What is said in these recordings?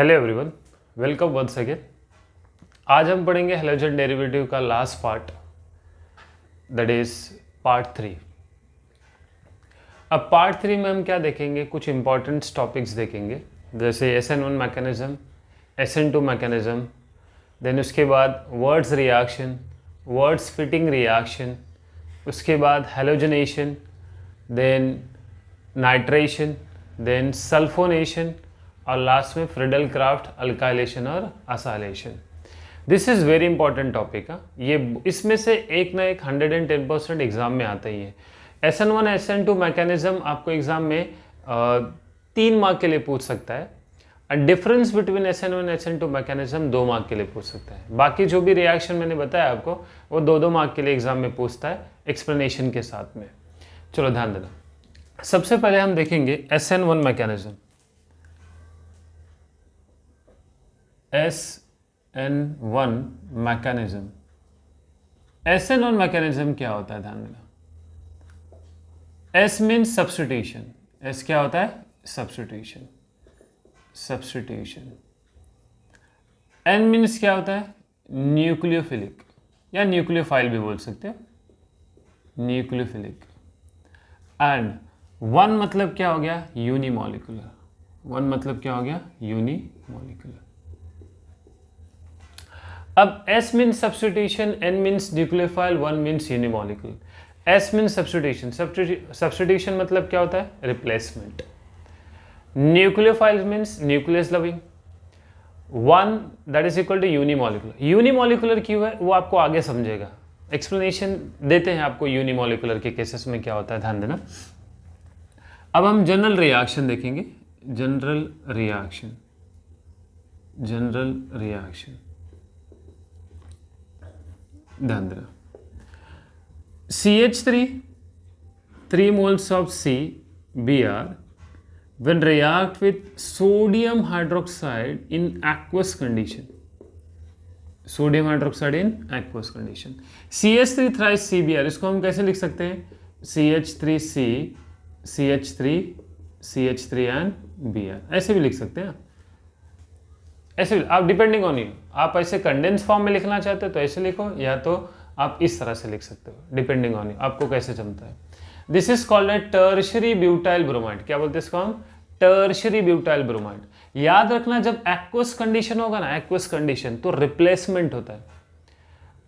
Hello everyone, welcome once again. आज हम पढ़ेंगे हैलोजन डेरिवेटिव का last part, that is part 3। अब पार्ट 3 में हम क्या देखेंगे, कुछ इंपॉर्टेंट टॉपिक्स देखेंगे, जैसे SN1 mechanism, SN2 mechanism, then उसके बाद Wurtz reaction, Wurtz Fittig reaction, उसके बाद halogenation, then nitration, then sulphonation और लास्ट में फ्रिडल क्राफ्ट अल्काइलेशन और acylation. This is very important topic. ये इसमें से एक ना एक 110% एग्जाम में आता ही है। SN1 SN2 मैकेनिज्म आपको एग्जाम में 3 मार्क के लिए पूछ सकता है, और difference between SN1 SN2 mechanism 2 mark के लिए पूछ सकता है। बाकी जो भी रिएक्शन मैंने बताया आपको वो 2-2 मार्क के लिए एग्जाम में पूछता है एक्सप्लेनेशन के साथ में। चलो ध्यान देना। सबसे पहले हम देखेंगे SN1 mechanism. SN1 mechanism, SN1 mechanism क्या होता है, ध्यान देना। S means substitution. S क्या होता है? सब्स्टिट्यूशन। सब्स्टिट्यूशन। N मीन्स क्या होता है? न्यूक्लियोफिलिक या न्यूक्लियोफाइल भी बोल सकते हो, न्यूक्लियोफिलिक। एंड 1 मतलब क्या हो गया? यूनिमॉलिक्यूलर। 1 मतलब क्या हो गया? यूनिमॉलिक्यूलर। अब S means substitution, N means nucleophile, 1 means unimolecular. S means substitution. Substitution मतलब क्या होता है? Replacement. Nucleophile means nucleus loving. 1 that is equal to unimolecular. Unimolecular क्यों है वो आपको आगे समझेगा, एक्सप्लेनेशन देते हैं आपको यूनिमॉलिक्यूलर के केसेस में क्या होता है, ध्यान देना। अब हम जनरल रिएक्शन देखेंगे। जनरल रिएक्शन, जनरल रिएक्शन, ध्यान देना। CH3 3 moles of CBr when react with sodium hydroxide in aqueous condition. Sodium hydroxide in aqueous condition. CH3 thrice CBr, इसको हम कैसे लिख सकते हैं? CH3C, CH3, CH3 and Br, ऐसे भी लिख सकते हैं। ऐसे भी आप डिपेंडिंग ऑन यू, आप ऐसे कंडेंस फॉर्म में लिखना चाहते हो तो ऐसे लिखो, या तो आप इस तरह से लिख सकते हो, डिपेंडिंग ऑन यू, आपको कैसे जमता है। This is called a tertiary butyl bromide. क्या बोलते हैं इसको हम? Tertiary butyl bromide. याद रखना, जब एक्वस कंडीशन होगा ना, एक्वस कंडीशन, तो रिप्लेसमेंट होता है,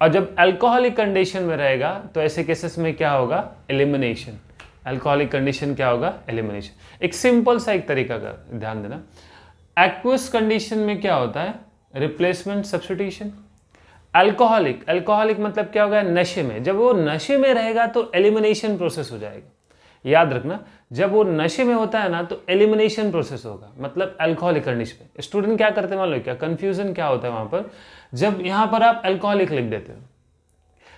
और जब अल्कोहलिक कंडीशन में रहेगा तो ऐसे केसेस में क्या होगा? एलिमिनेशन। अल्कोहलिक कंडीशन क्या होगा? एलिमिनेशन। एक सिंपल सा एक तरीका का ध्यान देना। एक्वस कंडीशन में क्या होता है? Replacement, substitution. अल्कोहलिक, अल्कोहलिक मतलब क्या होगा? नशे में। जब वो नशे में रहेगा तो एलिमिनेशन प्रोसेस हो जाएगा। याद रखना, जब वो नशे में होता है ना तो एलिमिनेशन प्रोसेस होगा, मतलब अल्कोहलिक कंडीशन में। स्टूडेंट क्या करते हैं मालूम है क्या? कंफ्यूजन क्या होता है वहां पर, जब यहां पर आप अल्कोहलिक लिख देते हो,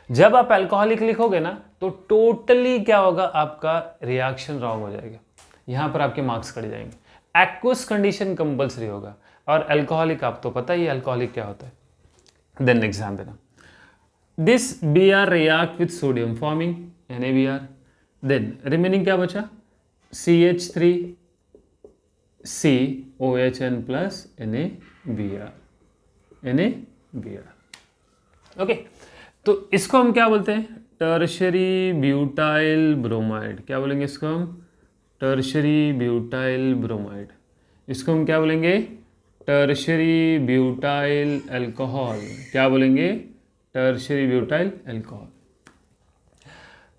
जब आप अल्कोहलिक लिखोगे ना तो टोटली क्या होगा? आपका रिएक्शन रॉन्ग हो जाएगा, यहां पर आपके मार्क्स कट जाएंगे। एक्वस कंडीशन कंपलसरी होगा, और अल्कोहलिक आप तो पता ही अल्कोहलिक क्या होता है। देन एग्जाम देना। This Br react with sodium forming NaBr। Then remaining क्या बचा? CH3 COHN plus NaBr, NaBr। Okay, तो इसको हम क्या बोलते हैं? Tertiary butyl bromide. क्या बोलेंगे इसको हम? Tertiary butyl bromide. इसको हम क्या बोलेंगे? Tertiary butyl alcohol. क्या बोलेंगे? Tertiary butyl alcohol.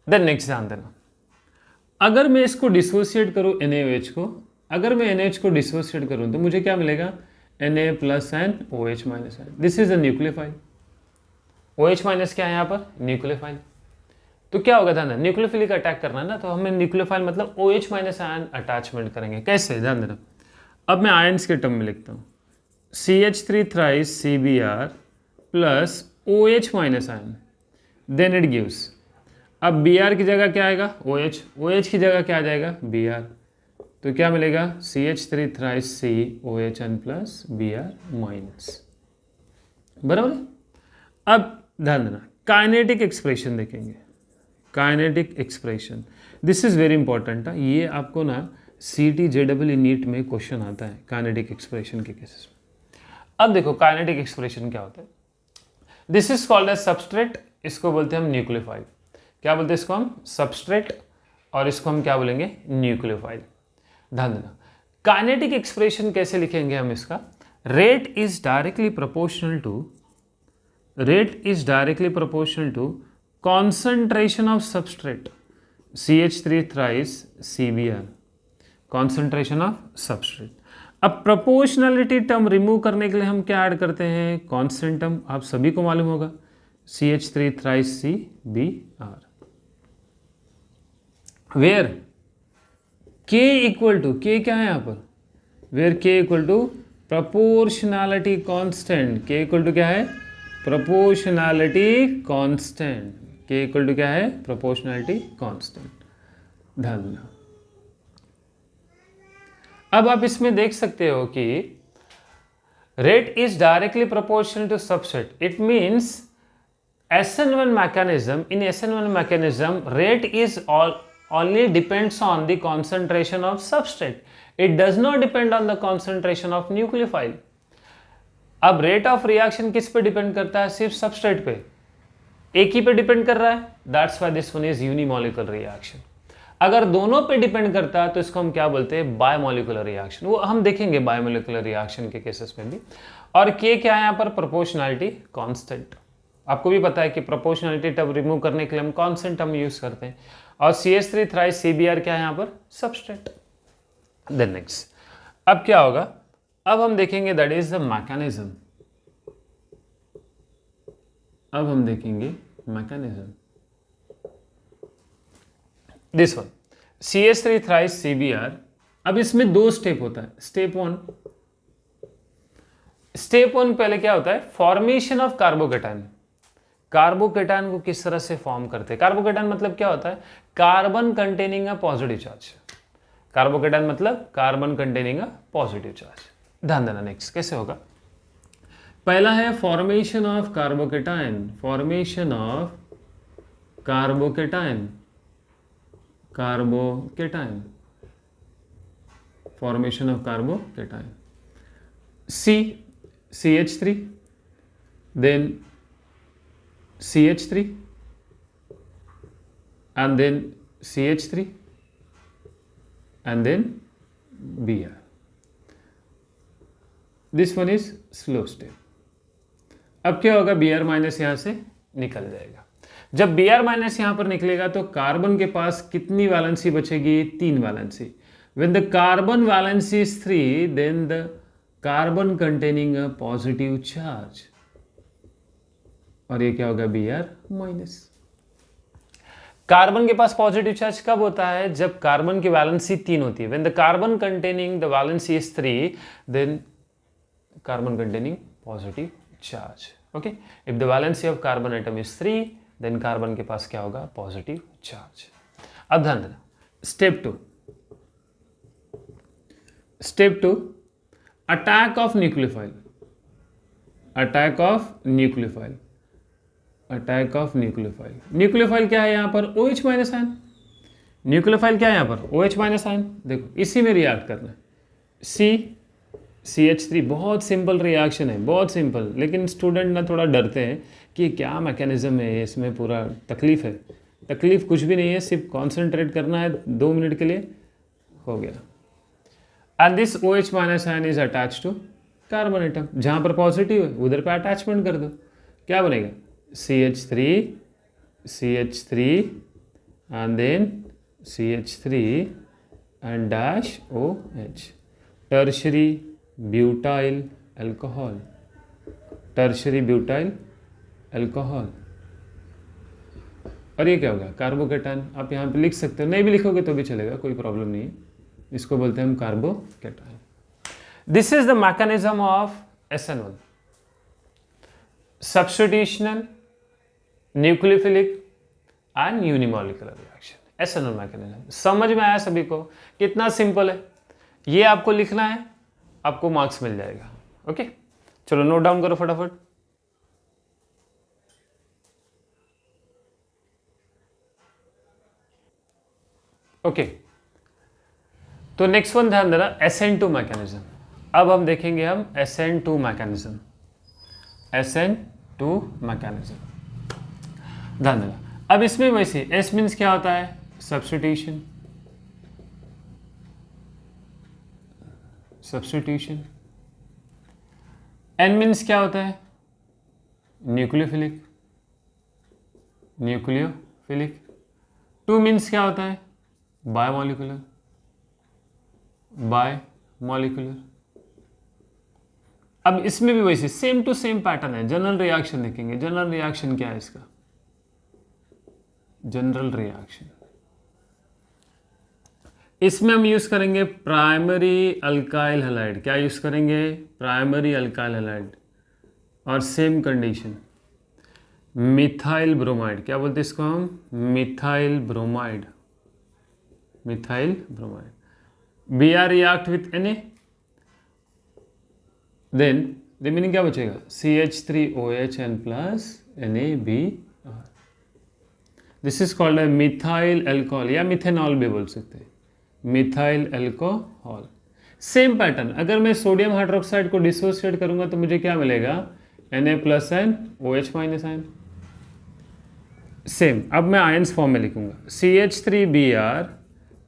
Then next ध्यान देना, अगर मैं इसको डिसोसिएट करूं NaOH को, अगर मैं NaOH को डिसोसिएट करूं तो मुझे क्या मिलेगा? Na plus and OH minus an. This is a nucleophile. OH minus क्या है यहाँ पर? न्यूक्लियोफाइल। तो क्या होगा? ध्यान देना, न्यूक्लियोफिलिक अटैक करना है ना, तो हमें न्यूक्लियोफाइल मतलब OH माइनस आयन अटैचमेंट करेंगे। कैसे? ध्यान देना। अब मैं आयन्स के टर्म में लिखता हूँ, CH3 thrice CBr plus OH minus ion, then it gives. अब Br की जगह क्या आएगा? OH, OH की जगह क्या आ जाएगा? Br। तो क्या मिलेगा? CH3 thrice COHN plus Br minus, बराबर है। अब ध्यान देना, काइनेटिक एक्सप्रेशन देखेंगे। Kinetic expression, this is very important. ये आपको ना CT JEE नीट में क्वेश्चन आता है काइनेटिक एक्सप्रेशन के केसेस में। अब देखो काइनेटिक एक्सप्रेशन क्या होता है। This is called as substrate, इसको बोलते हैं हम न्यूक्लियोफाइल। क्या बोलते हैं इसको हम? सबस्ट्रेट, और इसको हम क्या बोलेंगे? न्यूक्लियोफाइल। ध्यान देना, काइनेटिक एक्सप्रेशन कैसे लिखेंगे हम इसका? Rate is directly proportional to concentration of substrate CH3 thrice CBr, concentration of substrate। अब प्रोपोर्शनलिटी टर्म रिमूव करने के लिए हम क्या ऐड करते हैं? कांस्टेंट टर्म, आप सभी को मालूम होगा, CH3 thrice CBr, where K equal to, K क्या है यहाँ पर? Where K equal to proportionality constant, K equal to क्या है? Proportionality constant, K equal to क्या है? Proportionality constant. ध्यान देना, अब आप इसमें देख सकते हो कि rate is directly proportional to subset. It means SN1 mechanism, in SN1 mechanism rate is only depends on the concentration of substrate, it does not depend on the concentration of nucleophile। अब rate of reaction किस पे depend करता है? सिर्फ substrate पे, एक ही पे depend कर रहा है, that's why this one is unimolecular reaction. अगर दोनों पे डिपेंड करता है तो इसको हम क्या बोलते हैं? Biomolecular reaction. वो हम देखेंगे बायोमॉलिक्यूलर रिएक्शन के केसेस में भी। और के क्या है यहाँ पर? Proportionality constant. आपको भी पता है कि प्रोपोर्शनैलिटी टर्म रिमूव करने के लिए हम कांस्टेंट टर्म यूज करते हैं। और CH3 thrice CBr क्या है यहाँ पर? सबस्ट्रेट। देन नेक्स्ट, अब क्या होगा? अब हम देखेंगे दैट इज द मैकेनिज्म। अब हम देखेंगे mechanism. This one CH3 thrice CBr। अब इसमें दो स्टेप होता है। स्टेप वन पहले क्या होता है? Formation of carbocation. कार्बोकेटाइन को किस तरह से फॉर्म करते हैं? कार्बोकेटाइन मतलब क्या होता है? Carbon containing a positive charge. Carbocation मतलब carbon containing a positive charge. ध्यान देना, नेक्स्ट कैसे होगा? पहला है formation of carbocation, formation of carbocation, carbocation, formation of carbocation. CH3, then CH3, and then CH3, and then Br। This one is slow step. अब क्या होगा? Br माइनस यहां से निकल जाएगा। जब Br माइनस यहां पर निकलेगा तो कार्बन के पास कितनी वैलेंसी बचेगी? 3 valency. When the carbon valency is 3, then the carbon containing a positive charge, और ये क्या होगा? Br minus. कार्बन के पास पॉजिटिव चार्ज कब होता है? जब कार्बन की वैलेंसी 3 होती है। When the carbon containing the valency is 3, then carbon containing positive charge. Okay, if the valency of carbon atom is 3, then carbon के पास क्या होगा? Positive charge. अब ध्यान देना, step two attack of nucleophile, attack of nucleophile, attack of nucleophile. Nucleophile क्या है यहाँ पर? OH minus ion. न्यूक्लियोफाइल क्या है यहाँ पर? OH minus ion. देखो इसी में रिएक्ट करना है। CH3, बहुत सिंपल रिएक्शन है, बहुत सिंपल, लेकिन स्टूडेंट ना थोड़ा डरते हैं कि क्या मैकेनिज्म है, इसमें पूरा तकलीफ है। तकलीफ कुछ भी नहीं है, सिर्फ कॉन्सेंट्रेट करना है 2 मिनट के लिए, हो गया। And this OH minus ion is attach to carbon atom. जहाँ पर पॉजिटिव है उधर पे अटैचमेंट कर दो, क्या बनेगा? CH3 and then CH3 and dash OH, tertiary butyl alcohol, tertiary butyl alcohol। और ये क्या होगा? कार्बोकेटाइन। आप यहाँ पे लिख सकते हो, नहीं भी लिखोगे तो भी चलेगा, कोई प्रॉब्लम नहीं है। इसको बोलते हैं हम carbocation. This is the mechanism of SN1, substitutional, nucleophilic and unimolecular reaction. SN1 mechanism समझ में आया सभी को? कितना सिंपल है। ये आपको लिखना है, आपको मार्क्स मिल जाएगा। ओके, चलो नोट डाउन करो फटाफट। ओके, तो नेक्स्ट वन ध्यान देना, SN2 मैकेनिज्म। अब हम देखेंगे हम SN2 मैकेनिज्म। SN2 मैकेनिज्म, ध्यान देना। अब इसमें वैसे S मीन्स क्या होता है? सब्स्टिट्यूशन। N मीन्स क्या होता है? न्यूक्लियोफिलिक। 2 मीन्स क्या होता है? बायोमोलिकुलर। अब इसमें भी वैसे सेम टू सेम पैटर्न है। जनरल रिएक्शन देखेंगे। जनरल रिएक्शन क्या है इसका? जनरल रिएक्शन, इसमें हम यूज करेंगे प्राइमरी अल्काइल हैलाइड। क्या यूज करेंगे? Primary alkyl halide. और सेम कंडीशन मिथाइल ब्रोमाइड। क्या बोलते हैं इसको हम? Methyl bromide. Br react with Na, then remaining क्या बचेगा? CH3OH and plus NaBr। This is called है मिथाइल अल्कोहल या मिथेनॉल भी बोल सकते हैं। Methyl alcohol. सेम पैटर्न, अगर मैं सोडियम हाइड्रोक्साइड को डिसोसिएट करूंगा तो मुझे क्या मिलेगा? Na+N OH-N। सेम, अब मैं आयंस फॉर्म में लिखूंगा CH3Br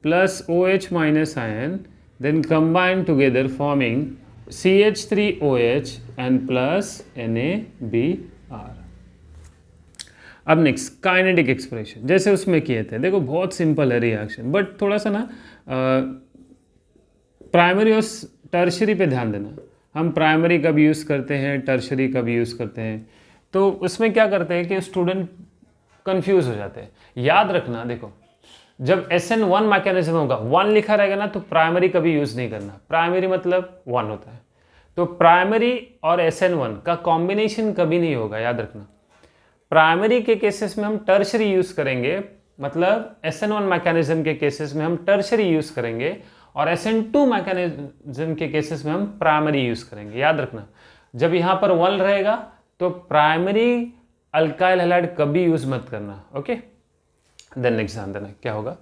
plus OH-ion, then combine together forming CH3OH and plus NaBr। अब नेक्स्ट काइनेटिक एक्सप्रेशन, जैसे उसमें किए थे। देखो बहुत सिंपल है रिएक्शन, बट थोड़ा सा ना प्राइमरी और टर्शरी पे ध्यान देना। हम प्राइमरी कब यूज़ करते हैं, टर्शरी कब यूज़ करते हैं, तो उसमें क्या करते हैं कि स्टूडेंट कंफ्यूज हो जाते हैं। याद रखना, देखो जब SN1 मैकेनिज्म होगा, 1 लिखा रहेगा ना, तो प्राइमरी कभी यूज़ नहीं करना। प्राइमरी मतलब 1 होता है, तो प्राइमरी और SN1 का कॉम्बिनेशन कभी नहीं होगा, याद रखना। प्राइमरी के केसेस में हम टर्शरी यूज़ करेंगे, मतलब SN1 मैकेनिज्म के केसेस में हम टर्शरी यूज़ करेंगे, और SN2 मैकेनिज्म के केसेस में हम प्राइमरी यूज़ करेंगे। याद रखना, जब यहाँ पर 1 रहेगा तो प्राइमरी अल्काइल हैलाइड कभी यूज़ मत करना। ओके, देन नेक्स्ट ध्यान देना क्या होगा।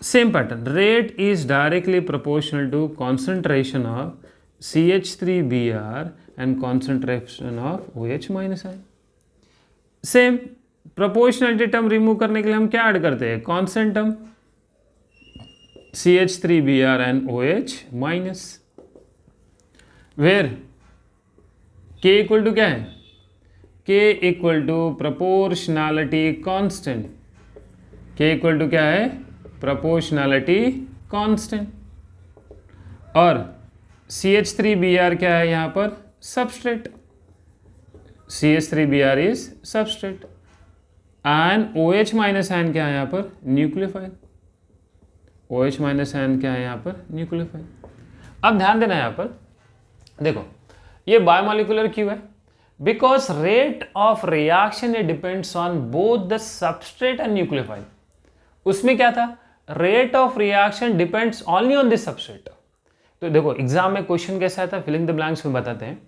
Same pattern, rate is directly proportional to concentration of CH3Br and concentration of OH-ion। Same, proportionality term remove करने के लिए हम क्या ऐड करते हैं? Constant term CH3Br and OH-, where K equal to क्या है? K equal to proportionality constant. K equal to क्या है? Proportionality constant. और CH3Br क्या है यहाँ पर? Substrate. CH3Br is substrate and OH-ion क्या है यहाँ पर? न्यूक्लियोफाइल। OH-ion क्या है यहाँ पर? न्यूक्लियोफाइल। अब ध्यान देना यहाँ पर, देखो ये बायोमोलिकुलर क्यों है? Because rate of reaction it depends on both the substrate and nucleophile. उसमें क्या था? Rate of reaction depends only on this substrate. तो देखो एग्जाम में क्वेश्चन कैसा आता है, फिलिंग द ब्लैंक्स में बताते हैं।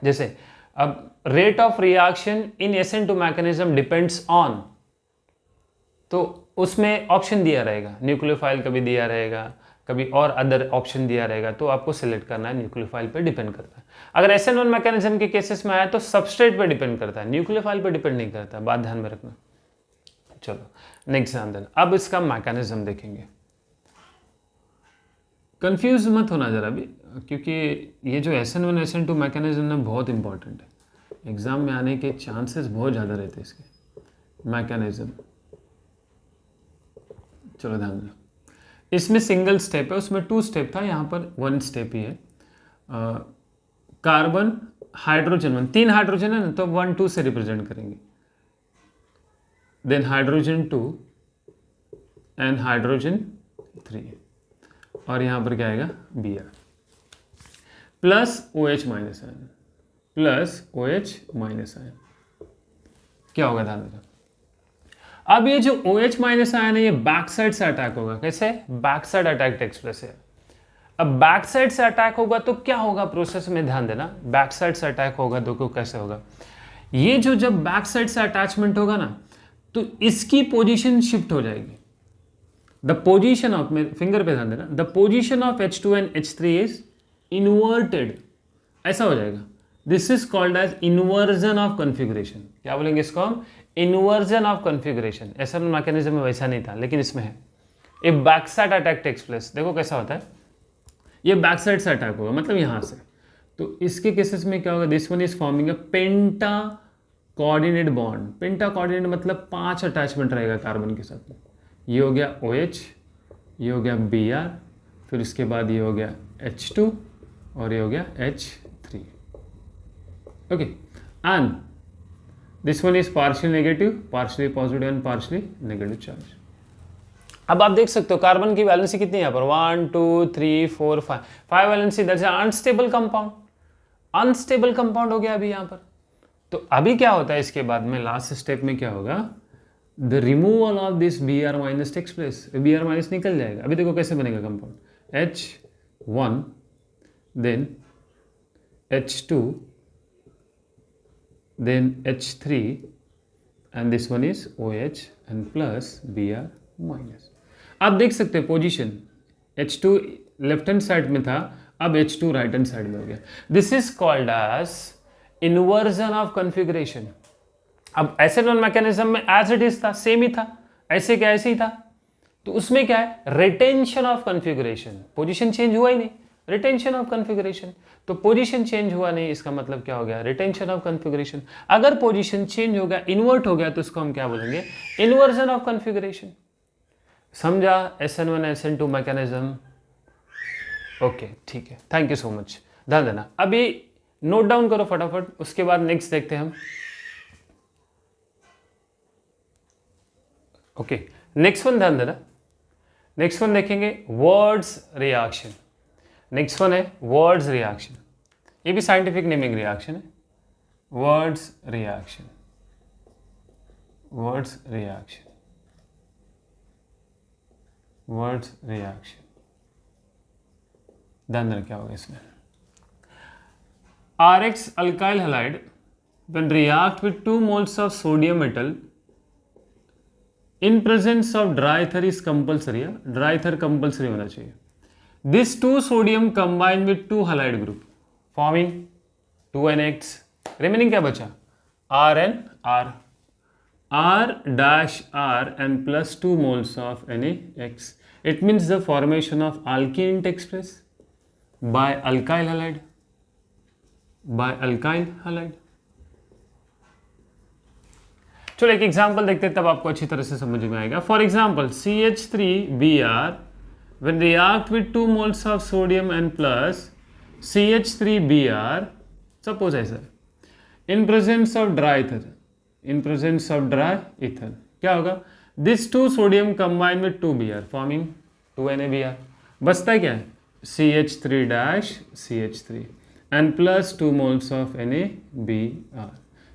जैसे अब rate of reaction in SN2 mechanism depends on, तो उसमें ऑप्शन दिया रहेगा, न्यूक्लियोफाइल कभी दिया रहेगा, कभी और अदर ऑप्शन दिया रहेगा, तो आपको सिलेक्ट करना है। न्यूक्लियोफाइल पे डिपेंड करता है। अगर SN1 मैकेनिज्म के केसेस में आया तो सबस्ट्रेट पे डिपेंड करता है, न्यूक्लियोफाइल पे डिपेंड नहीं करता। बात ध्यान में रखना। चलो नेक्स्ट ध्यान देना, अब इसका मैकेनिज्म देखेंगे। कंफ्यूज मत होना जरा भी, क्योंकि ये जो SN1 SN2 मैकेनिज्म ना बहुत इंपॉर्टेंट है, एग्जाम में आने के चांसेस बहुत ज़्यादा रहते हैं इसके मैकेनिज्म। चलो ध्यान देना, इसमें सिंगल स्टेप है, उसमें 2 स्टेप था, यहाँ पर 1 स्टेप ही है। कार्बन हाइड्रोजन 1, 3 हाइड्रोजन है ना, तो 1 2 से रिप्रेजेंट करेंगे। देन हाइड्रोजन 2 एंड हाइड्रोजन 3, और यहाँ पर क्या आएगा? Br plus OH-ion plus OH-ion। क्या होगा ध्यान देना। अब ये जो OH-ion है ये बैक साइड से अटैक होगा। कैसे? Back side attack takes place है। अब बैक साइड से अटैक होगा तो क्या होगा प्रोसेस में, ध्यान देना। बैक साइड से अटैक होगा तो कैसे होगा? ये जो जब बैक साइड से अटैचमेंट होगा ना, तो इसकी पोजीशन शिफ्ट हो जाएगी। द पोजिशन ऑफ, मेरे फिंगर पे ध्यान देना, the position of H2 and H3 is inverted, ऐसा हो जाएगा। This is called as inversion of configuration. क्या बोलेंगे इसको हम? Inversion of configuration. ऐसा मैकेनिज्म में वैसा नहीं था, लेकिन इसमें है। A back side attack takes place, देखो कैसा होता है, ये बैक साइड से अटैक होगा, मतलब यहाँ से। तो इसके केसेस में क्या होगा? This one is forming a penta coordinate bond. Penta coordinate मतलब 5 अटैचमेंट रहेगा कार्बन के साथ में। ये हो गया OH, ये हो गया Br, फिर उसके बाद ये हो गया H2 और ये हो गया H3। Okay, and this one is partial negative, partially positive and partially negative charge. अब आप देख सकते हो कार्बन की वैलेंसी कितनी है यहाँ पर? 1 2 3 4 5, 5 valency. That's unstable compound, unstable compound हो गया अभी यहाँ पर। तो अभी क्या होता है इसके बाद में, लास्ट स्टेप में क्या होगा? The removal of this Br minus takes place. Br minus निकल जाएगा। अभी देखो कैसे बनेगा compound, H1 then H2 then H3 and this one is OH and plus Br minus. आप देख सकते हैं position, H2 left hand side में था, अब H2 राइट हैंड साइड में हो गया। This is called as inversion of configuration. अब एसिडोन मैकेनिज्म में एज इट इज था, सेम ही था, ऐसे क्या ऐसे ही था। तो उसमें क्या है? Retention of configuration. Position change हुआ ही नहीं, रिटेंशन ऑफ कॉन्फ़िगरेशन। तो पोजीशन चेंज हुआ नहीं, इसका मतलब क्या हो गया? Retention of configuration. अगर पोजीशन चेंज हो गया, इन्वर्ट हो गया, तो उसको हम क्या बोलेंगे? Inversion of configuration. समझा SN1 SN2 मैकेनिज्म? ओके, ठीक है, थैंक यू सो मच। ध्यान देना, अभी नोट डाउन करो फटाफट, उसके बाद नेक्स्ट देखते हैं हम। ओके, नेक्स्ट वन ध्यान देना, नेक्स्ट वन देखेंगे वर्ड्स रिएक्शन। नेक्स्ट वन है वर्ड्स रिएक्शन, ये भी साइंटिफिक नेमिंग रिएक्शन है। Words reaction, words reaction, words reaction. ध्यान देना क्या होगा इसमें। RX alkyl halide when react with 2 moles of sodium metal in presence of dry ether is compulsory। Dry ether compulsory होना चाहिए। This 2 sodium combine with 2 halide group forming 2NX। Remaining क्या बचा? R and R, R dash R and plus 2 moles of NaX। It means the formation of alkene takes place by alkyl halide, by alkyl halide। चलो एक example देखते हैं, तब आपको अच्छी तरह से समझ में आएगा। For example CH3Br when react with 2 moles of sodium and plus CH3Br, suppose ऐसा, in presence of dry ether, in presence of dry ether क्या होगा? This 2 sodium combine with 2 Br forming 2 NaBr। बचता क्या है? CH3 dash CH3 and plus 2 moles of NaBr।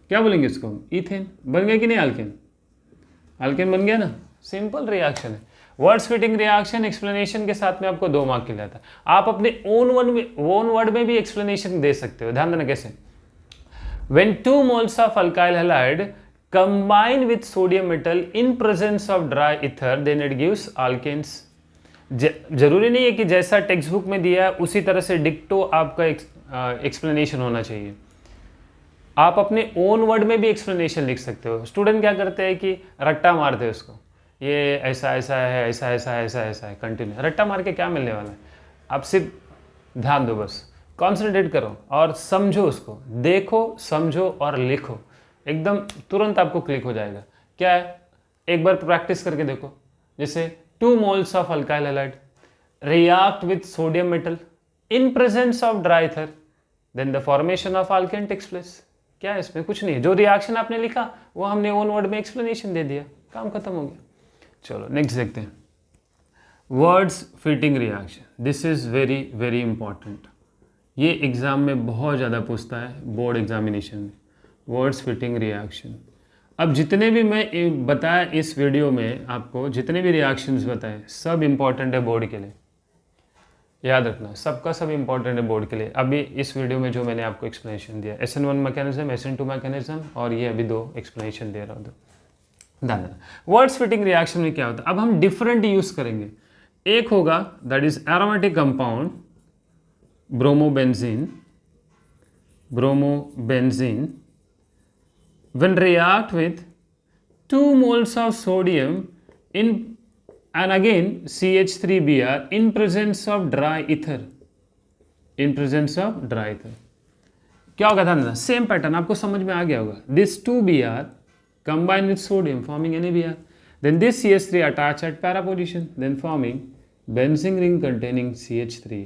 क्या बोलेंगे इसको? Ethane. बन गया कि नहीं आल्केन? आल्केन बन गया ना, सिंपल रिएक्शन है। वर्ड्स फिटिंग रिएक्शन एक्सप्लेनेशन के साथ में आपको 2 मार्क के जाता है। आप अपने ओन वर्ड में भी एक्सप्लेनेशन दे सकते हो। ध्यान देना कैसे। When 2 moles of alkyl halide combine with sodium metal in presence of dry ether, then it gives alkanes। जरूरी नहीं है कि जैसा टेक्स्ट बुक में दिया है उसी तरह से डिक्टो आपका एक्सप्लेनेशन होना चाहिए। आप अपने ओन वर्ड में भी एक्सप्लेनेशन लिख सकते हो। स्टूडेंट क्या करते हैं कि रट्टा मारते हैं उसको, ये ऐसा ऐसा है, ऐसा ऐसा ऐसा ऐसा है, कंटिन्यू रट्टा मार के क्या मिलने वाला है? आप सिर्फ ध्यान दो, बस कॉन्सेंट्रेट करो और समझो उसको, देखो समझो और लिखो, एकदम तुरंत आपको क्लिक हो जाएगा। क्या है, एक बार प्रैक्टिस करके देखो। जैसे 2 moles of alkyl halide react with sodium metal in presence of dry ether, then the formation of alkane takes place। क्या है इसमें? कुछ नहीं, जो रिएक्शन आपने लिखा वो हमने ओन वर्ड में एक्सप्लेनेशन दे दिया, काम खत्म हो गया। चलो नेक्स्ट देखते हैं, words Fittig reaction. This is very very important, ये एग्जाम में बहुत ज़्यादा पूछता है, बोर्ड एग्जामिनेशन में। Words Fittig reaction. अब जितने भी मैं बताया इस वीडियो में, आपको जितने भी रिएक्शंस बताए सब इम्पॉर्टेंट है बोर्ड के लिए, याद रखना, सबका सब इम्पॉर्टेंट है बोर्ड के लिए। अभी इस वीडियो में जो मैंने आपको एक्सप्लेनेशन दिया, SN1 मैकेनिज्म, SN2 मैकेनिज्म, और ये अभी 2 एक्सप्लेनेशन दे रहा हूँ। ध्यान वर्ड्स फिटिंग रिएक्शन में क्या होता है, अब हम डिफरेंट यूज करेंगे। एक होगा that is aromatic compound bromobenzene, when react with 2 moles of sodium in and again CH3Br in presence of dry ether, क्या होगा ध्यान देना, सेम पैटर्न आपको समझ में आ गया होगा। This 2Br combine with sodium forming NaBr, then this CH3 attach at para position, then forming benzene ring containing CH3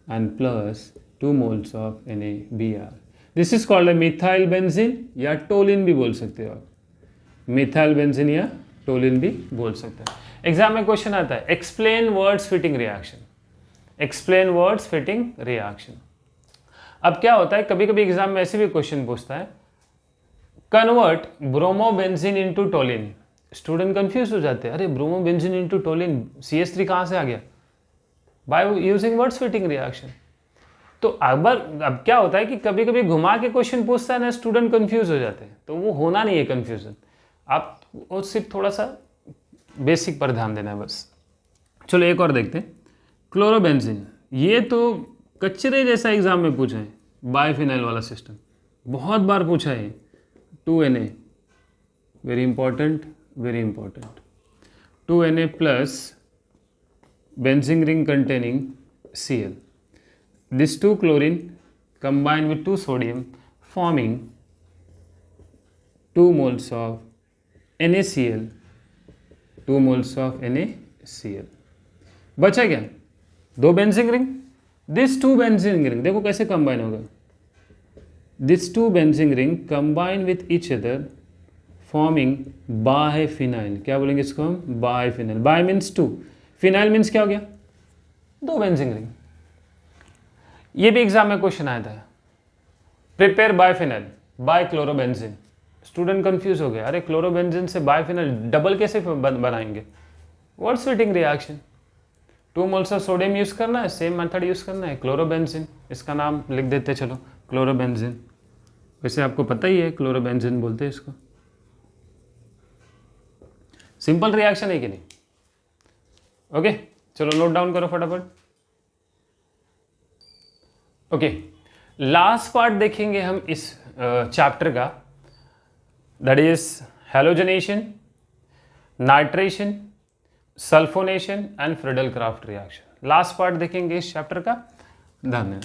and plus 2 moles of NaBr. This is called methyl benzene या toluene भी बोल सकते हो आप, methyl benzene या toluene भी बोल सकते हैं। एग्जाम में क्वेश्चन आता है explain words Fittig reaction, explain words Fittig reaction. अब क्या होता है, कभी कभी एग्जाम में ऐसे भी क्वेश्चन पूछता है convert bromobenzene into toluene. Student confuse हो जाते हैं, अरे ब्रोमोबेंजीन इनटू टोलिन CH3 कहाँ से आ गया, by using words Fittig reaction. तो अब क्या होता है कि कभी कभी घुमा के क्वेश्चन पूछता है ना, स्टूडेंट कंफ्यूज हो जाते हैं, तो वो होना नहीं है कंफ्यूजन, आप वो सिर्फ थोड़ा सा बेसिक पर ध्यान देना है बस। चलो एक और देखते हैं, क्लोरोबेंजीन, ये तो कचरे जैसा एग्जाम में पूछा है, बायफिनाइल वाला सिस्टम बहुत बार पूछा है। 2Na very important, 2Na plus benzene ring containing Cl, this 2 chlorine combined with 2 sodium forming 2 moles of NaCl, 2 moles of NaCl। बचा क्या, 2 benzene ring, this 2 benzene ring देखो कैसे कंबाइन होगा, this 2 benzene ring combine with each other forming biphenyl. क्या बोलेंगे इसको हम, biphenyl. Bi means 2, phenyl means क्या हो गया, 2 बेंजीन रिंग। ये भी एग्जाम में क्वेश्चन आया था, prepare biphenyl by chlorobenzene. Student confuse हो गया, अरे क्लोरोबेंजीन से बायफिनाइल डबल कैसे बनाएंगे, Wurtz Fittig reaction. 2 moles of sodium use करना है, सेम मेथड यूज करना है, क्लोरोबेंजीन, इसका नाम लिख देते चलो क्लोरोबेंजीन। वैसे आपको पता ही है क्लोरोबेंजीन बोलते हैं इसको। सिंपल रिएक्शन है कि नहीं, ओके चलो नोट डाउन करो फटाफट। ओके लास्ट पार्ट देखेंगे हम इस चैप्टर का, that is halogenation, nitration, sulphonation and Friedel Crafts reaction. Last part देखेंगे इस चैप्टर का, ध्यान देना।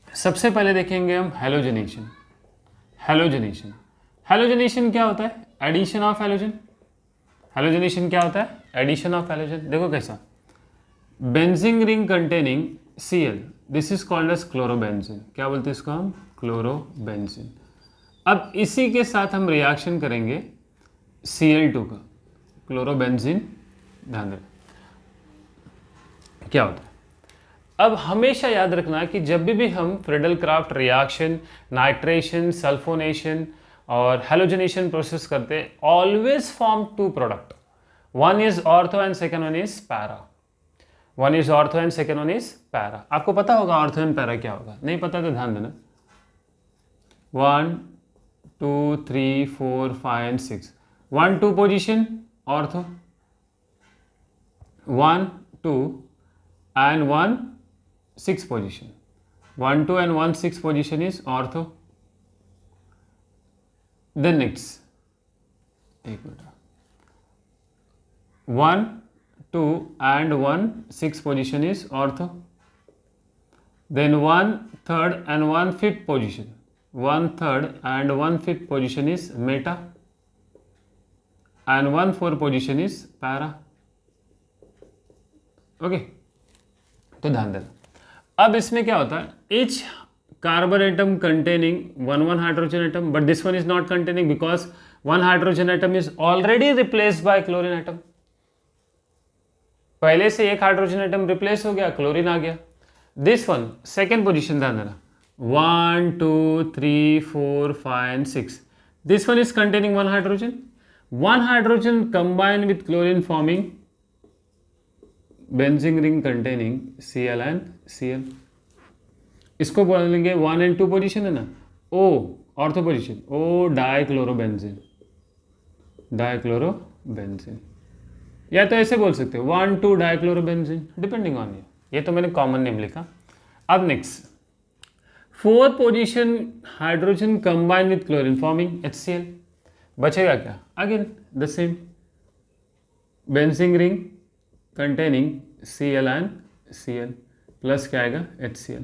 सबसे पहले देखेंगे हम हैलोजनेशन। हैलोजनेशन क्या होता है, एडिशन ऑफ हैलोजन। हैलोजनेशन क्या होता है, एडिशन ऑफ हैलोजन। देखो कैसा, benzene ring containing Cl, this is called as chlorobenzene. क्या बोलते हैं इसको हम, क्लोरोबेंजीन। अब इसी के साथ हम रिएक्शन करेंगे Cl2 का, क्लोरोबेंजीन। ध्यान दें क्या होता है। अब हमेशा याद रखना कि जब भी हम Friedel Crafts reaction, nitration, sulphonation और हैलोजनेशन प्रोसेस करते हैं, always form 2 product, one is ortho and second one is para. One is ortho and second one is para. आपको पता होगा ऑर्थो एंड पैरा क्या होगा, नहीं पता तो ध्यान देना। 1 2 3 4 5 and 6, 1 2 position ortho, 1 2 and 1 6 position, 1 2 and 1 6 position is ortho। then next, एक minute, 1 2 and 1 6 position is ortho, then 1 3rd and 1 5th position, 1 3rd and 1 5th position is meta and 1 4 position is para। Okay तो ध्यान देना। अब इसमें क्या होता है, each carbon atom containing one hydrogen atom, but this one is not containing because one hydrogen atom is already replaced by chlorine atom। पहले से एक हाइड्रोजन एटम रिप्लेस हो गया, क्लोरीन आ गया। दिस वन सेकेंड पोजिशन ध्यान देना, 1 2 3 4 5 and 6, this one is containing one hydrogen combined with chlorine forming benzene ring containing Cl and Cl। इसको बोलेंगे 1 and 2 पोजीशन है ना, O ortho position, O dichlorobenzene, dichlorobenzene, या तो ऐसे बोल सकते हो 1,2 डाइक्लोरोबेंजीन, डिपेंडिंग ऑन यू। ये तो मैंने कॉमन नेम लिखा। अब next, fourth position hydrogen combine with chlorine forming HCl, बचेगा क्या? Again the same, benzene ring containing Cl and Cl, plus क्या आएगा? HCl।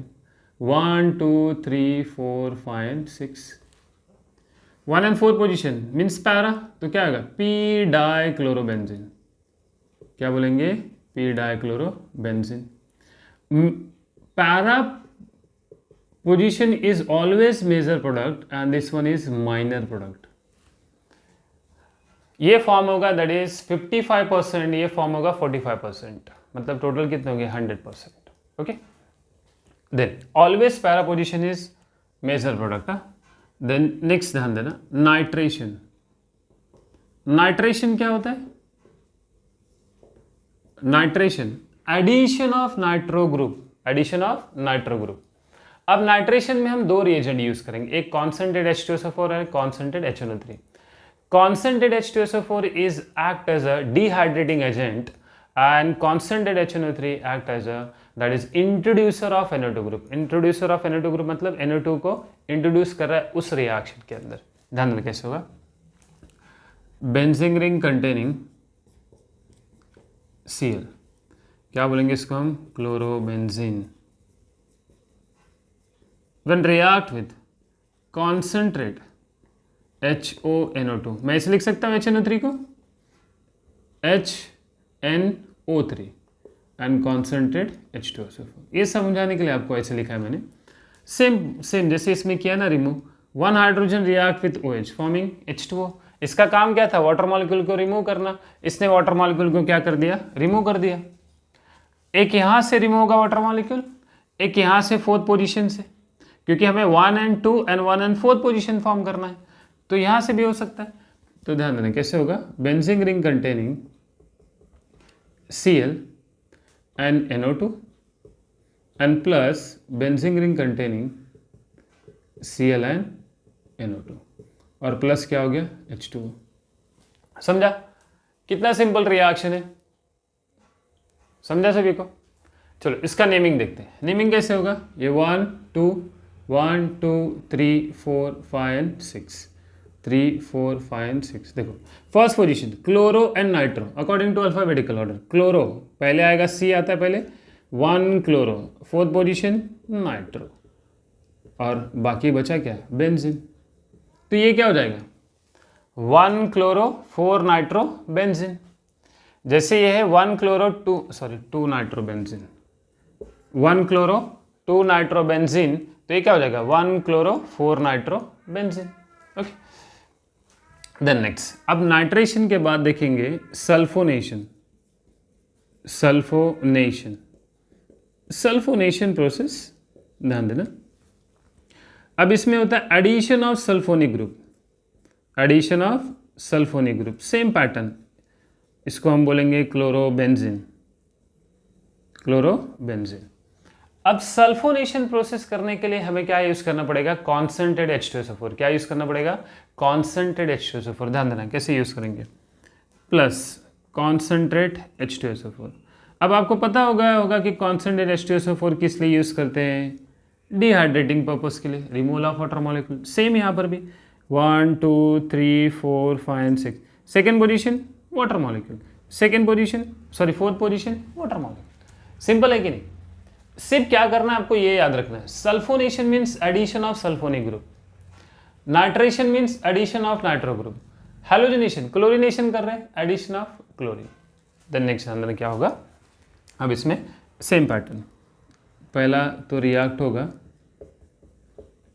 1 2 3 4 5 6, 1 and 4 position means para, तो क्या आएगा? P dichlorobenzene. क्या बोलेंगे? P dichlorobenzene. Para position is always major product and this one is minor product। ये form होगा that is 55%, ये फॉर्म होगा 45%, मतलब टोटल कितने हो गए? 100%। Okay, then always para position is major product. Then next ध्यान देना, नाइट्रेशन। नाइट्रेशन क्या होता है? Nitration addition of nitro group, addition of nitro group. अब नाइट्रेशन में हम दो रिएजेंट यूज करेंगे, एक कॉन्सेंट्रेट H2SO4 और concentrate HNO3। Concentrate H2SO4 is act as a dehydrating agent and concentrate HNO3 act as a that is introducer of NO2 group. Introducer of NO2 group मतलब NO2 को introduce कर रहा है उस reaction के अंदर। ध्यान देना कैसे होगा? बेंजीन रिंग कंटेनिंग Cl, क्या बोलेंगे इसको हम? Chlorobenzene. When react with concentrate HONO2, मैं इसे लिख सकता हूँ HNO3 को HNO3 एंड कॉन्सेंट्रेट H2SO4। ये समझाने के लिए आपको ऐसे लिखा है मैंने। सेम जैसे इसमें किया ना remove, 1 hydrogen react with OH forming H2O। इसका काम क्या था? वाटर मॉलिक्यूल को रिमूव करना। इसने वाटर मॉलिक्यूल को क्या कर दिया? रिमूव कर दिया। एक यहाँ से रिमूव होगा वाटर मॉलिक्यूल, एक यहाँ से फोर्थ पोजीशन से, क्योंकि हमें 1 and 2 and 1 and 4 position form करना है, तो यहाँ से भी हो सकता है। तो ध्यान देना कैसे होगा? Benzene ring containing Cl and NO2 and plus benzene ring containing Cl and NO2 और प्लस क्या हो गया? H2O। समझा? कितना सिंपल रिएक्शन है, समझा सभी को? चलो इसका नेमिंग देखते हैं। नेमिंग कैसे होगा? ये 1 2 1 2 3 4 5 एंड 6, 3 4 5 एंड 6। देखो first position chloro and nitro according to alphabetical order. Chloro पहले आएगा, C आता है पहले, 1 क्लोरो, फोर्थ पोजीशन नाइट्रो, और बाकी बचा क्या? बेंजीन। तो ये क्या हो जाएगा? 1 क्लोरो 4 नाइट्रो बेंजीन। जैसे ये है 1 chloro 2 nitro benzene, 1 chloro 2 nitro benzene, तो ये क्या हो जाएगा? 1 chloro 4 nitro benzene. Okay, then next, अब नाइट्रेशन के बाद देखेंगे सल्फोनेशन। सल्फोनेशन, सल्फोनेशन प्रोसेस ध्यान देना। अब इसमें होता है addition of sulphonic group, addition of sulphonic group, same pattern. इसको हम बोलेंगे क्लोरोबेंजीन, क्लोरोबेंजीन। अब सल्फोनेशन प्रोसेस करने के लिए हमें क्या यूज करना पड़ेगा? Concentrate H2SO4। क्या यूज करना पड़ेगा? Concentrate H2SO4। ध्यान देना कैसे यूज करेंगे, प्लस कॉन्सेंट्रेट H2SO4। अब आपको पता होगा कि कॉन्सेंट्रेट H2SO4 किस लिए यूज करते हैं? डिहाइड्रेटिंग पर्पस के लिए, removal of water molecule. Same यहाँ पर भी 1 2 3 4 5 6, second position water molecule, second position fourth position water molecule. Simple है कि नहीं? सिर्फ क्या करना है आपको ये याद रखना है, sulphonation means addition of sulphonic group, nitration means addition of nitro group, halogenation chlorination कर रहे हैं, addition of chlorine. Then next अंदर क्या होगा? अब इसमें सेम पैटर्न, पहला तो रिएक्ट होगा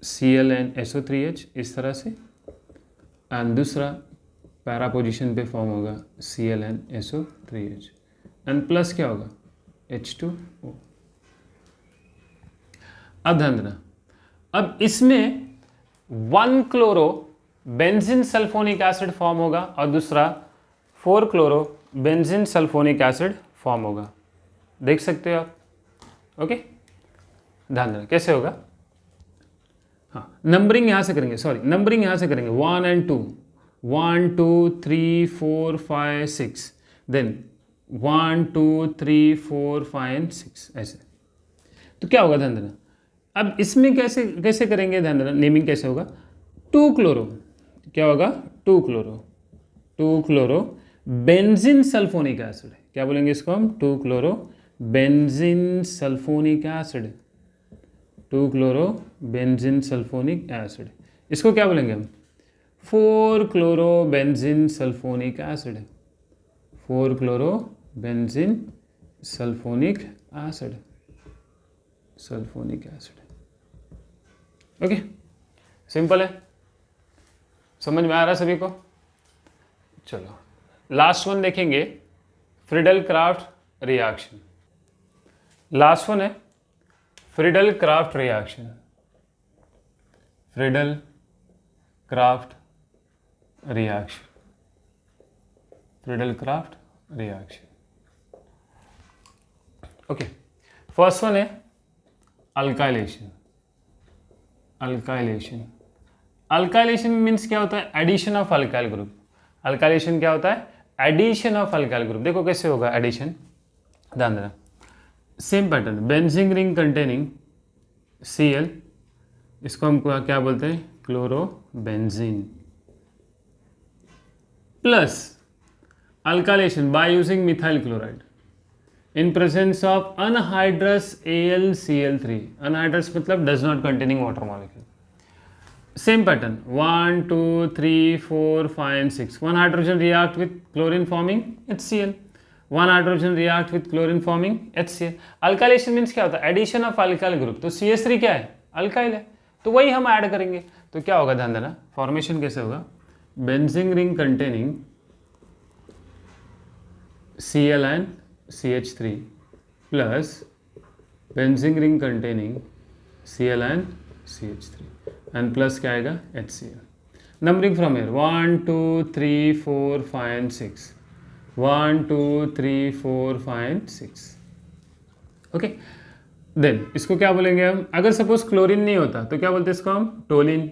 Cl and SO3H इस तरह से, एंड दूसरा पैरा पोजिशन पे फॉर्म होगा Cl and SO3H and plus क्या होगा? H2O। अब ध्यान देना, अब इसमें 1 chloro benzene sulphonic acid form होगा और दूसरा 4 chloro benzene sulphonic acid form होगा। देख सकते हो आप? ओके, ध्यान देना कैसे होगा। हाँ, नंबरिंग यहाँ से करेंगे, नंबरिंग यहाँ से करेंगे 1 and 2, 1 2 3 4 5 6, देन 1 2 3 4 5 6 ऐसे। तो क्या होगा ध्यान देना, अब इसमें कैसे कैसे करेंगे ध्यान देना, नेमिंग कैसे होगा, 2 क्लोरो, क्या होगा 2 chloro, 2 chloro benzene sulphonic acid, क्या बोलेंगे इसको हम, 2 chloro benzene sulphonic acid, 2 chloro benzene sulphonic acid. इसको क्या बोलेंगे हम, 4 chloro benzene sulphonic acid, 4 chloro benzene sulphonic acid, sulphonic acid. Okay, simple है, समझ में आ रहा है सभी को। चलो लास्ट वन देखेंगे, Friedel Crafts reaction. Last one है Friedel Crafts reaction, Friedel Crafts reaction, Friedel Crafts reaction. Okay, first one है अल्काइलेशन, अल्काइलेशन। अल्काइलेशन मीन्स क्या होता है, addition of alkyl group. Alkylation क्या होता है, एडिशन ऑफ अल्काइल ग्रुप। देखो कैसे होगा एडिशन, ध्यान देना, same pattern, benzene ring containing Cl, इसको हम क्या बोलते हैं, chlorobenzene, plus alkylation by using methyl chloride in presence of anhydrous AlCl3, anhydrous मतलब does not containing water molecule. Same pattern, 1 2 3 4 5 6, one hydrogen react with chlorine forming HCl, one hydrogen react with chlorine forming HCl। Alkylation means क्या होता है, addition of alkyl group. तो CH3 क्या है, alkyl है, तो वही हम ऐड करेंगे। तो क्या होगा ध्यान देना, फॉर्मेशन कैसे होगा, benzene ring containing Cl and CH3 plus benzene ring containing Cl and CH3 and plus क्या आएगा HCl। Numbering from here 1 2 3 4 5 6, 1 2 3 4 5 6। Okay, then इसको क्या बोलेंगे हम, अगर सपोज क्लोरीन नहीं होता तो क्या बोलते हैं इसको हम, टोलिन।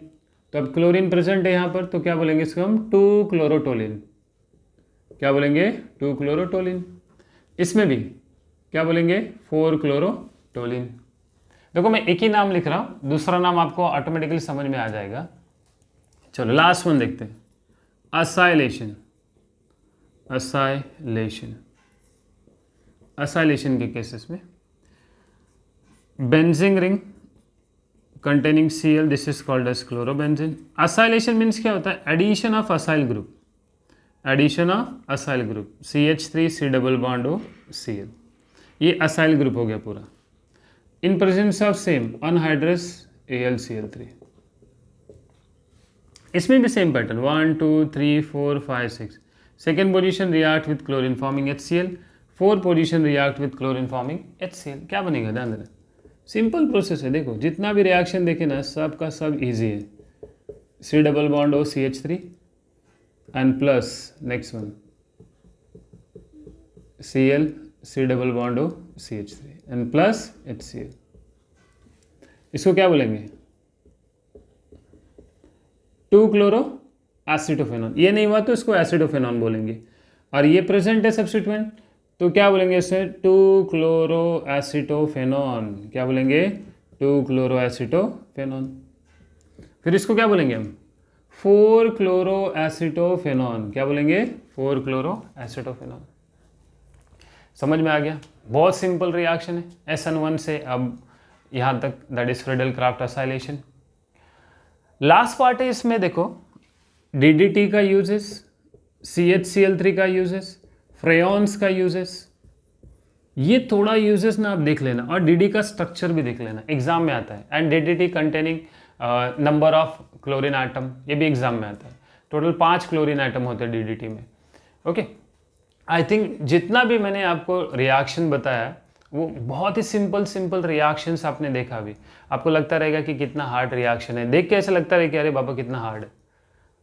तो अब क्लोरीन प्रेजेंट है यहाँ पर, तो क्या बोलेंगे इसको हम, 2 क्लोरोटोलिन, क्या बोलेंगे 2 क्लोरोटोलिन। इसमें भी क्या बोलेंगे, 4 क्लोरोटोलिन। देखो मैं एक ही नाम लिख रहा हूँ, दूसरा नाम आपको ऑटोमेटिकली समझ में आ जाएगा। चलो लास्ट वन देखते हैं, असाइलेशन, असाइलेशन। असाइलेशन के केसेस में benzene ring containing Cl, this is called as chlorobenzene. Acylation means क्या होता है, addition of acyl group, addition of acyl group, CH3 C double bond O Cl, ये acyl group हो गया पूरा, in presence of same anhydrous AlCl3। इसमें भी same pattern, 1 2 3 4 5 6, second position react with chlorine forming HCl, fourth position react with chlorine forming HCl। क्या बनेगा ध्यान देना, सिंपल प्रोसेस है। देखो जितना भी रिएक्शन देखे ना, सब का सब इजी है, C double bond O CH3 and plus next one Cl C double bond O CH3 and plus HCl। इसको क्या बोलेंगे, 2 क्लोरो एसिटोफेनॉन। ये नहीं हुआ तो इसको एसिडोफेनॉन बोलेंगे, और ये प्रेजेंट है सब्स्टिट्यूएंट, तो क्या बोलेंगे इसे, 2 क्लोरो एसिटोफेनॉन, क्या बोलेंगे 2 क्लोरो एसिटोफेनॉन। फिर इसको क्या बोलेंगे हम, 4 क्लोरो एसिटोफेनॉन, क्या बोलेंगे 4 क्लोरो एसिटोफेनॉन। समझ में आ गया, बहुत सिंपल रिएक्शन है SN1 से अब यहाँ तक, that is Friedel craft acylation. Last part है इसमें, देखो DDT का यूजेस, CHCl3 का यूजेस, फ्रेयॉन्स का यूजेस, ये थोड़ा यूजेस ना आप देख लेना, और DD का स्ट्रक्चर भी देख लेना, एग्जाम में आता है। And DDT containing number of chlorine item, ये भी एग्जाम में आता है। टोटल 5 क्लोरीन आइटम होते हैं DDT में। ओके, आई थिंक जितना भी मैंने आपको रिएक्शन बताया वो बहुत ही सिंपल रिएक्शंस आपने देखा। अभी आपको लगता रहेगा कि कितना हार्ड रिएक्शन है, देख के ऐसा लगता रहे कि अरे बाबा कितना हार्ड है।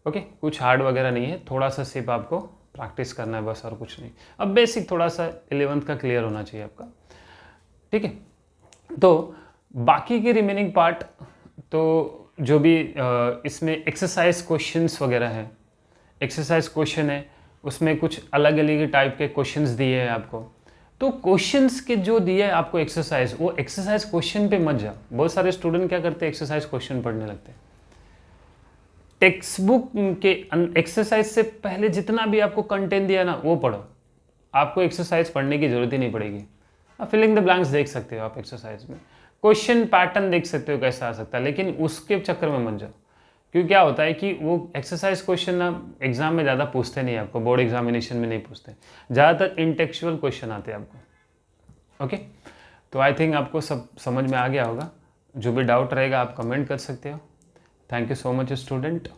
ओके, कुछ हार्ड वगैरह नहीं है, थोड़ा सा सिर्फ आपको प्रैक्टिस करना है बस, और कुछ नहीं। अब बेसिक थोड़ा सा 11th का क्लियर होना चाहिए आपका, ठीक है। तो बाकी के रिमेनिंग पार्ट, तो जो भी इसमें एक्सरसाइज क्वेश्चंस वगैरह हैं, एक्सरसाइज क्वेश्चन है, उसमें कुछ अलग अलग टाइप के क्वेश्चंस दिए हैं आपको। तो क्वेश्चंस के जो दिए है आपको एक्सरसाइज, वो एक्सरसाइज क्वेश्चन पे मत जाओ। बहुत सारे स्टूडेंट क्या करते हैं, एक्सरसाइज क्वेश्चन पढ़ने लगते हैं। टेक्स्ट बुक के एक्सरसाइज से पहले जितना भी आपको कंटेंट दिया ना वो पढ़ो, आपको एक्सरसाइज पढ़ने की जरूरत ही नहीं पड़ेगी। आप फिलिंग द ब्लैंक्स देख सकते हो, आप एक्सरसाइज में क्वेश्चन पैटर्न देख सकते हो कैसा आ सकता है, लेकिन उसके चक्कर में मत जाओ। क्योंकि क्या होता है कि वो एक्सरसाइज क्वेश्चन ना एग्जाम में ज़्यादा पूछते नहीं, आपको बोर्ड एग्जामिनेशन में नहीं पूछते, ज़्यादातर इंटेक्चुअल क्वेश्चन आते हैं आपको। ओके, तो आई थिंक आपको सब समझ में आ गया होगा। जो भी डाउट रहेगा आप कमेंट कर सकते हो। Thank you so much student.